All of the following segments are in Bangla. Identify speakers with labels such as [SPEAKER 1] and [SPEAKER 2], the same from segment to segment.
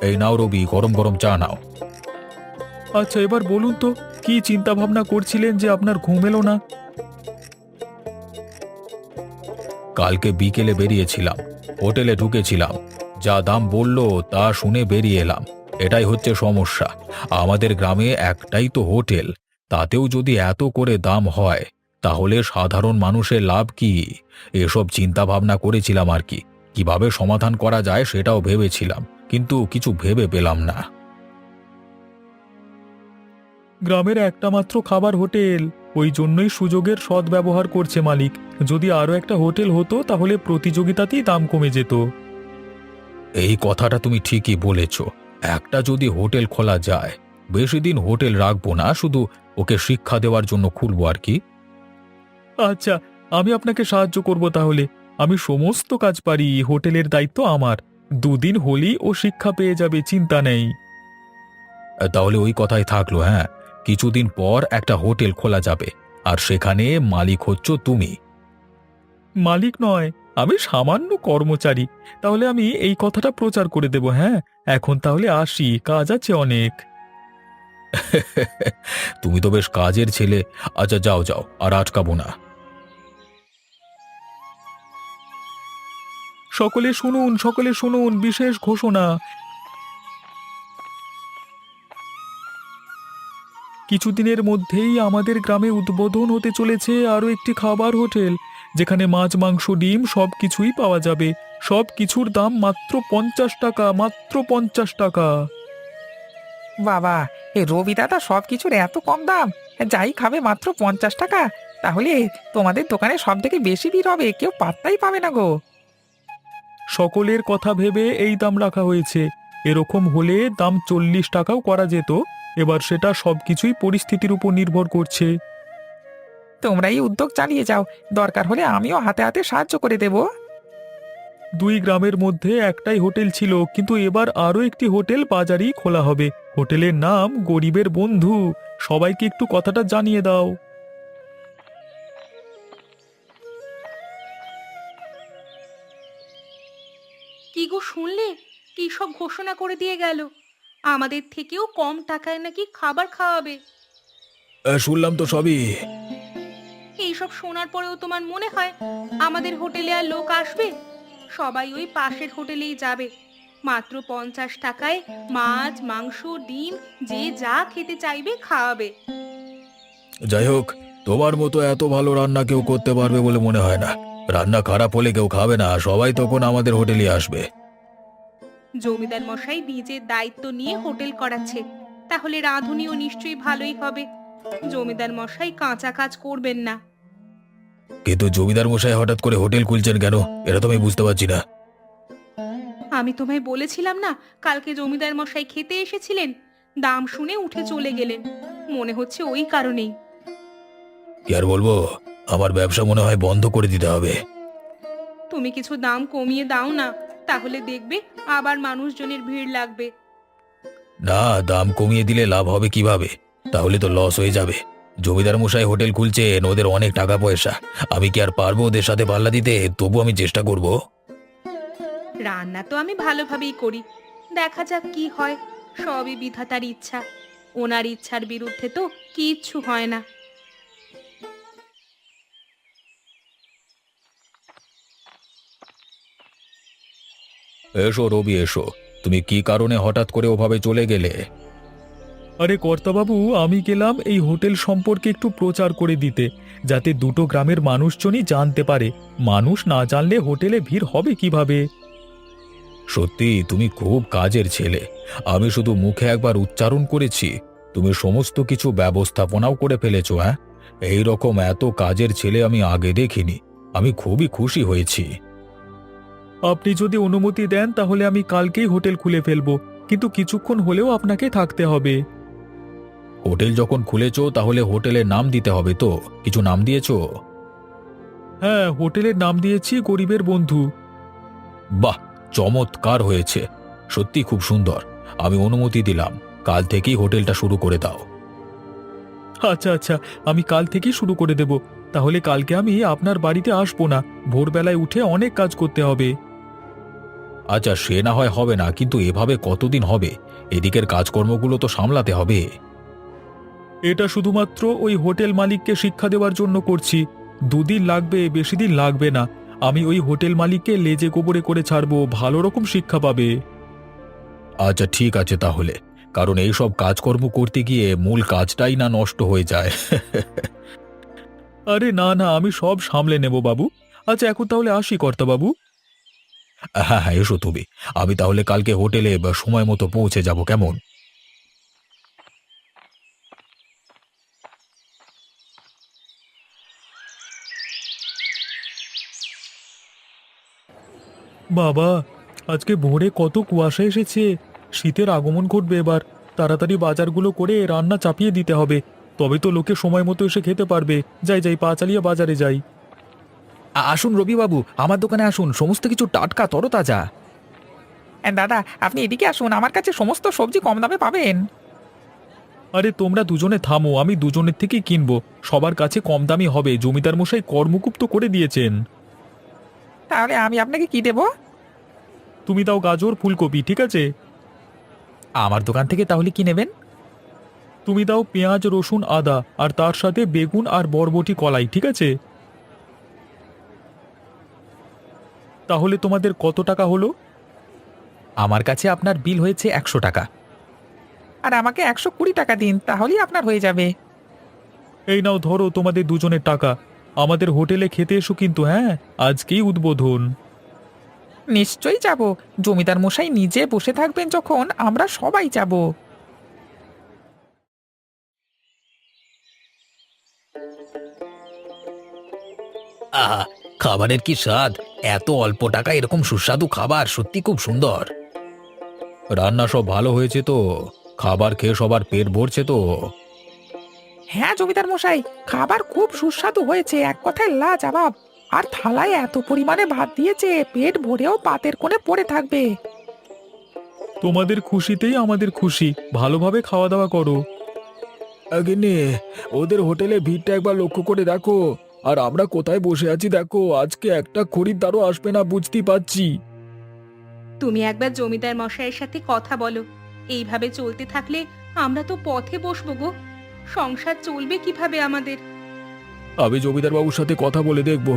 [SPEAKER 1] এই নাও রবি, গরম গরম চা নাও।
[SPEAKER 2] আচ্ছা, এবার বলুন তো কি চিন্তা ভাবনা করছিলেন যে আপনার ঘুম এলো না?
[SPEAKER 1] কালকে বিকেলে বেরিয়েছিলাম, হোটেলে ঢুকেছিলাম, যা দাম বললো তা শুনে বেরিয়ে এলাম। এটাই হচ্ছে সমস্যা। আমাদের গ্রামে একটাই তো হোটেল, তাতেও যদি এত করে দাম হয় তাহলে সাধারণ মানুষের লাভ কি? এসব চিন্তা ভাবনা করেছিলাম আর কি, কিভাবে সমাধান করা যায় সেটাও ভেবেছিলাম, কিন্তু কিছু ভেবে পেলাম না।
[SPEAKER 2] গ্রামের একটা মাত্র খাবার হোটেল, ওই জন্যই সুযোগের সদ্ব্যবহার করছে মালিক। যদি আরো একটা হোটেল হতো তাহলে প্রতিযোগিতাতেই দাম কমে যেত।
[SPEAKER 1] এই কথাটা তুমি ঠিকই বলেছ। একটা যদি হোটেল খোলা যায়, বেশি দিন হোটেল রাখবো না, শুধু ওকে শিক্ষা দেওয়ার জন্য খুলবো আর কি।
[SPEAKER 2] আচ্ছা, আমি আপনাকে সাহায্য করব তাহলে। আমি সমস্ত কাজ পারি, হোটেলের দায়িত্ব আমার। দুদিন হলেই ও শিক্ষা পেয়ে যাবে, চিন্তা নেই।
[SPEAKER 1] তাহলে ওই কথাই থাকলো, হ্যাঁ, কিছুদিন পর একটা হোটেল খোলা যাবে, আর সেখানে মালিক হচ্ছ তুমি।
[SPEAKER 2] মালিক নয়, আমি সামান্য কর্মচারী। তাহলে আমি এই কথাটা প্রচার করে দেব। হ্যাঁ, এখন তাহলে আসি, কাজ আছে অনেক।
[SPEAKER 1] তুমি তো বেশ কাজের ছেলে। আচ্ছা, যাও যাও, আর আটকাবো না।
[SPEAKER 2] সকলে শুনুন, সকলে শুনুন, বিশেষ ঘোষণা। কিছুদিনের মধ্যেই আমাদের গ্রামে উদ্বোধন হতে চলেছে আরও একটি খাবার হোটেল, যেখানে মাছ, মাংস, ডিম সব কিছুই পাওয়া যাবে। সব কিছুর দাম মাত্র 50 টাকা, মাত্র 50 টাকা।
[SPEAKER 3] বাবা, এই রবি দাদা সব কিছুর এত কম দাম! যাই খাবে মাত্র 50 টাকা! তাহলে তোমাদের দোকানে সব থেকে বেশি ভিড় হবে, কেউ পাত্তাই পাবে না গো।
[SPEAKER 2] সকলের কথা ভেবে এই দাম রাখা হয়েছে। এরকম হলে দাম 40 টাকাও করা যেত। এবার সেটা সবকিছুই পরিস্থিতির উপর নির্ভর করছে।
[SPEAKER 3] তোমরা এই উদ্যোগ চালিয়ে যাও, দরকার হলে আমিও হাতে হাতে সাহায্য করে দেব।
[SPEAKER 2] দুই গ্রামের মধ্যে একটাই হোটেল ছিল, কিন্তু এবার আরও একটি হোটেল বাজারেই খোলা হবে। হোটেলের নাম গরিবের বন্ধু। সবাইকে একটু কথাটা জানিয়ে দাও।
[SPEAKER 4] কি গো, শুনলে? কি সব ঘোষণা করে দিয়ে গেল, আমাদের থেকেও কম টাকায় নাকি খাবার খাওয়াবে।
[SPEAKER 1] শুনলাম তো সবই।
[SPEAKER 4] এইসব শোনার পরেও তোমার মনে হয় আমাদের হোটেলে আর লোক আসবে? সবাই ওই পাশের হোটেলেই যাবে। মাত্র 50 টাকায় মাছ, মাংস, ডিম যে যা খেতে চাইবে খাওয়াবে।
[SPEAKER 1] যাই হোক, তোমার মতো এত ভালো রান্না কেউ করতে পারবে বলে মনে হয় না। রান্না খারাপ হলে কেউ খাবে না, সবাই তখন আমাদের হোটেলে আসবে।
[SPEAKER 4] জমিদার মশাই নিজের দায়িত্ব নিয়ে হোটেল করাচ্ছে, তাহলে রাঁধুনিও নিশ্চয়ই ভালোই হবে। জমিদার মশাই কাঁচা কাজ করবেন না।
[SPEAKER 1] কিন্তু জমিদার মশাই হঠাৎ করে হোটেল খুলছেন কেন, এটা তো আমি বুঝতে পারছি না।
[SPEAKER 4] আমি তোমায় বলেছিলাম না, কালকে জমিদার মশাই খেতে এসেছিলেন, দাম শুনে উঠে চলে গেলেন। মনে হচ্ছে ওই কারণেই।
[SPEAKER 1] কি আর বলবো, আমার ব্যবসা মনে হয় বন্ধ করে দিতে হবে।
[SPEAKER 4] তুমি কিছু দাম কমিয়ে দাও না, তাহলে দেখবে আবার মানুষজনের ভিড় লাগবে।
[SPEAKER 1] না, দাম কমিয়ে দিলে লাভ হবে কিভাবে? তাহলে তো লস হয়ে যাবে। জমিদার মশাই হোটেল খুলছেন, ওদের অনেক টাকা পয়সা। আমি কি আর পারবো ওদের সাথে পাল্লা দিতে? তবু আমি চেষ্টা করব।
[SPEAKER 4] রান্না তো আমি ভালোভাবেই করি, দেখা যাক কি হয়। সবই বিধাতার ইচ্ছা, ওনার ইচ্ছার বিরুদ্ধে তো কিচ্ছু হয় না।
[SPEAKER 1] এসো রবি, এসো। তুমি কি কারণে হঠাৎ করে ওভাবে চলে গেলে?
[SPEAKER 2] আরে কর্তাবাবু, আমি গেলাম এই হোটেল সম্পর্কে একটু প্রচার করে দিতে, যাতে দুটো গ্রামের মানুষজনই জানতে পারে। মানুষ না জানলে হোটেলে ভিড় হবে কিভাবে?
[SPEAKER 1] সত্যি তুমি খুব কাজের ছেলে। আমি শুধু মুখে একবার উচ্চারণ করেছি, তুমি সমস্ত কিছু ব্যবস্থাপনাও করে ফেলেছো। হ্যাঁ, এই রকম এত কাজের ছেলে আমি আগে দেখিনি। আমি খুবই খুশি হয়েছি।
[SPEAKER 2] আপনি যদি অনুমতি দেন তাহলে আমি কালকেই হোটেল খুলে ফেলবো, কিন্তু কিছুক্ষণ হলেও আপনাকে থাকতে হবে।
[SPEAKER 1] হোটেল যখন খুলেছো তাহলে হোটেলের নাম দিতে হবে তো। কিছু নাম দিয়েছো?
[SPEAKER 2] হ্যাঁ, হোটেলের নাম দিয়েছি গরিবের বন্ধু।
[SPEAKER 1] বাহ, চমৎকার হয়েছে। সত্যি খুব সুন্দর। আমি অনুমতি দিলাম, কাল থেকেই হোটেলটা শুরু করে দাও।
[SPEAKER 2] আচ্ছা আচ্ছা, আমি কাল থেকেই শুরু করে দেব। তাহলে কালকে আমি আপনার বাড়িতে আসবো না, ভোরবেলায় উঠে অনেক কাজ করতে হবে।
[SPEAKER 1] আচ্ছা সে না হয় হবে না, কিন্তু এভাবে কতদিন হবে? এদিকের কাজকর্মগুলো তো সামলাতে হবে।
[SPEAKER 2] এটা শুধুমাত্র ওই হোটেল মালিককে শিক্ষা দেওয়ার জন্য করছি। দুদিন লাগবে, বেশি দিন লাগবে না। আমি ওই হোটেল মালিককে লেজে গোবরে করে ছাড়বো, ভালো রকম শিক্ষা পাবে।
[SPEAKER 1] আচ্ছা ঠিক আছে তাহলে, কারণ এই সব কাজকর্ম করতে গিয়ে মূল কাজটাই না নষ্ট হয়ে যায়।
[SPEAKER 2] আরে না না, আমি সব সামলে নেব বাবু। আচ্ছা এখন তাহলে আসি কর্তাবাবু।
[SPEAKER 1] হ্যাঁ হ্যাঁ, এসো তুমি। আমি তাহলে কালকে হোটেলে সময় মতো পৌঁছে যাব, কেমন?
[SPEAKER 2] বাবা, আজকে ভোরে কত কুয়াশা এসেছে। শীতের আগমন ঘটবে এবার। তাড়াতাড়ি বাজারগুলো করে রান্না চাপিয়ে দিতে হবে, তবে তো লোকে সময় মতো এসে খেতে পারবে। যাই যাই, পা চালিয়ে বাজারে যাই।
[SPEAKER 1] আসুন রবিবাবু, আমার দোকানে আসুন, সমস্ত কিছু টাটকা তরতাজা।
[SPEAKER 3] দাদা, আপনি এদিকে আসুন, আমার কাছে সমস্ত সবজি কম দামে পাবেন।
[SPEAKER 2] আরে তোমরা দুজনে থামো, আমি দুজনের থেকেই কিনবো। সবার কাছে কম দামি হবে, জমিদার মশাই কর্মকুপ তো করে দিয়েছেন।
[SPEAKER 3] তাহলে আমি আপনাকে কি দেবো?
[SPEAKER 2] তুমি দাও গাজর ফুলকপি, ঠিক আছে?
[SPEAKER 1] আমার দোকান থেকে তাহলে কি নেবেন?
[SPEAKER 2] তুমি দাও পেঁয়াজ রসুন আদা, আর তার সাথে বেগুন আর বরবটি কলাই, ঠিক আছে? তাহলে তোমাদের কত টাকা হলো?
[SPEAKER 1] আমার কাছে আপনার বিল হয়েছে 100 টাকা।
[SPEAKER 3] আর আমাকে 120 টাকা দিন, তাহলেই আপনার হয়ে যাবে।
[SPEAKER 2] এই নাও ধরো তোমাদের দুজনের টাকা। আমাদের হোটেলে খেতে এসো কিন্তু, হ্যাঁ? আজকেই উদ্বোধন।
[SPEAKER 3] নিশ্চয়ই যাব। জমিদার মশাই নিজে বসে থাকবেন যখন, আমরা সবাই যাব।
[SPEAKER 1] আহা, খাবারের কি স্বাদ! এত অল্প টাকা এরকম সুস্বাদু খাবার সত্যি খুব সুন্দর। রান্না সব ভালো হয়েছে তো? খাবার খেয়ে সবার পেট ভরছে তো?
[SPEAKER 3] হ্যাঁ জমিদার মশাই, খাবার খুব সুস্বাদু হয়েছে, এক কথায় লাজবাব। আর থালায় এত পরিমাণে ভাত দিয়েছে, পেট ভরেও পাতের কোণে পড়ে থাকবে।
[SPEAKER 2] তোমাদের খুশিতেই আমাদের খুশি। ভালোভাবে খাওয়া দাওয়া করো।
[SPEAKER 1] গিন্নি, ওদের হোটেলে ভিড়টা একবার লক্ষ্য করে দেখো। আর আমরা কোথায় বসে আছি দেখো, আজকে একটা খরিদ্দারও আসবে না বুঝতেই পারছি।
[SPEAKER 4] তুমি একবার জমিদার মশাইয়ের সাথে কথা বলো। এইভাবে চলতে থাকলে আমরা তো পথে বসবো গো। সংসার চলবে কিভাবে আমাদের?
[SPEAKER 2] আমি জমিদার বাবুর সাথে কথা বলে দেখব,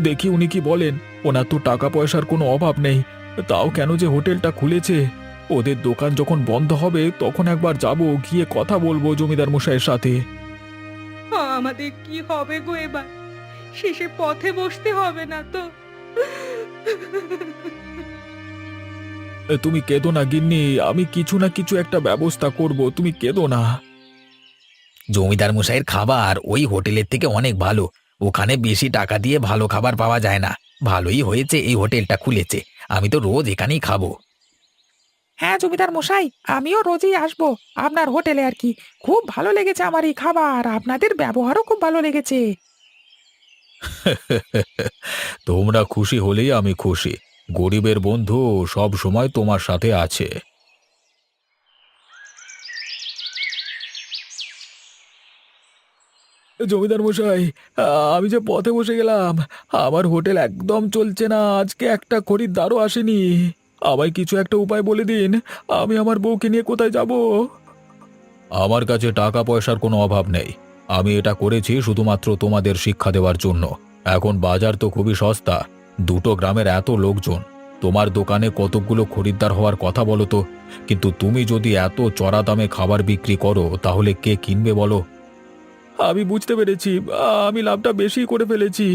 [SPEAKER 2] দেখি উনি কি বলেন। ওনার তো টাকা পয়সার কোনো অভাব নেই, তাও কেন যে হোটেলটা খুলেছে। ওদের দোকান যখন বন্ধ হবে তখন একবার যাব, গিয়ে কথা বলবো জমিদার মশাইয়ের সাথে।
[SPEAKER 4] আমাদের কি হবে গো এবার? শেষে পথে বসতে হবে না তো?
[SPEAKER 2] তুমি কেঁদো না গিন্নি, আমি কিছু না কিছু একটা ব্যবস্থা করব, তুমি কেঁদো না।
[SPEAKER 1] জমিদার মশাইয়ের খাবার ওই হোটেলের থেকে অনেক ভালো। ওখানে বেশি টাকা দিয়ে ভালো খাবার পাওয়া যায় না। ভালোই হয়েছে এই হোটেলটা খুলেছে, আমি তো রোজ এখানেই খাবো।
[SPEAKER 3] হ্যাঁ জমিদার মশাই, আমিও রোজই আসবো আপনার হোটেলে আর কি। খুব ভালো লেগেছে আমার এই খাবার, আপনাদের ব্যবহারও খুব ভালো লেগেছে।
[SPEAKER 1] তোমরা খুশি হলেই আমি খুশি। গরিবের বন্ধু সব সময় তোমার সাথে আছে।
[SPEAKER 2] জমিদার মশাই, আমি যে পথে বসে গেলাম, আমার হোটেল একদম চলছে না। আজকে একটা খরিদ্দারও আসেনি। আমায় কিছু একটা উপায় বলে দিন, আমি আমার বউকে নিয়ে কোথায় যাব?
[SPEAKER 1] আমার কাছে টাকা পয়সার কোনো অভাব নেই। আমি এটা করেছি শুধুমাত্র তোমাদের শিক্ষা দেওয়ার জন্য। এখন বাজার তো খুবই সস্তা, দুটো গ্রামের এত লোকজন, তোমার দোকানে কতগুলো খরিদ্দার হওয়ার কথা বলো তো। কিন্তু তুমি যদি এত চড়া দামে খাবার বিক্রি করো তাহলে কে কিনবে বলো?
[SPEAKER 2] আমি বুঝতে পেরেছি, আমি লাভটা বেশি করে ফেলেছি।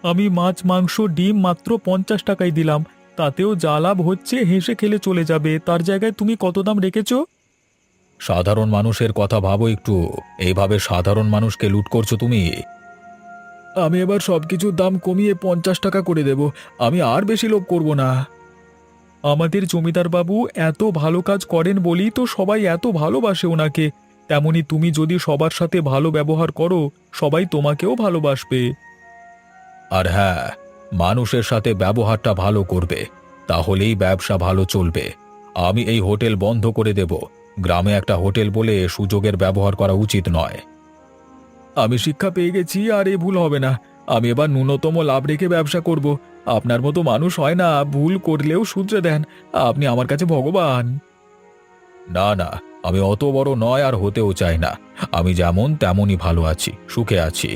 [SPEAKER 2] আমি মাছ মাংস ডিম মাত্র 50 টাকায় দিলাম, তাতেও যা লাভ হচ্ছে হেসে খেলে চলে যাবে। তার জায়গায় তুমি কত দাম রেখেছো?
[SPEAKER 1] সাধারণ মানুষের কথা ভাবো একটু। এইভাবে সাধারণ মানুষকে লুট করছো তুমি।
[SPEAKER 2] আমি এবার সবকিছুর দাম কমিয়ে 50 টাকা করে দেব। আমি আর বেশি লোভ করব না। আমাদের জমিদার বাবু এত ভালো কাজ করেন বলেই তো সবাই এত ভালোবাসে ওনাকে। তেমনি তুমি যদি সবার সাথে ভালো ব্যবহার করো, সবাই তোমাকেও ভালোবাসবে।
[SPEAKER 1] আর হ্যাঁ, মানুষের সাথে ব্যবহারটা ভালো করবে, তাহলেই ব্যবসা ভালো চলবে। আমি এই হোটেল বন্ধ করে দেব। গ্রামে একটা হোটেল বলে সুযোগের ব্যবহার করা উচিত নয়।
[SPEAKER 2] আমি শিক্ষা পেয়ে গেছি, আর এ ভুল হবে না। আমি এবার ন্যূনতম লাভ রেখে ব্যবসা করব। আপনার মতো মানুষ হয় না, ভুল করলেও শুধরে দেন। আপনি আমার কাছে ভগবান।
[SPEAKER 1] না না, আমি অত বড় নয় আর হতেও চাই না। আমি যেমন তেমনই ভালো আছি, সুখে আছি।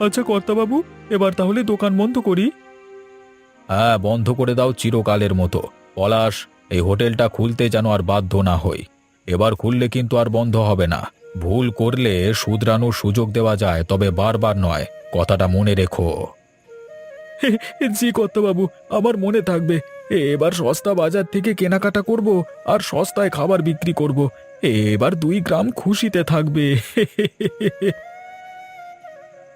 [SPEAKER 2] আচ্ছা কর্তাবাবু, এবার তাহলে দোকান বন্ধ করি?
[SPEAKER 1] হ্যাঁ, বন্ধ করে দাও চিরকালের মতো। পলাশ, এই হোটেলটা খুলতে যেন আর বাধ্য না হই। এবার খুললে কিন্তু আর বন্ধ হবে না। ভুল করলে শুধরানোর সুযোগ দেওয়া যায়, তবে বারবার নয়। কথাটা মনে রেখো।
[SPEAKER 2] জি কর্তাবাবু, আমার মনে থাকবে। এবার সস্তা বাজার থেকে কেনাকাটা করব আর সস্তায় খাবার বিক্রি করব। এবার 2 গ্রাম খুশিতে থাকবে।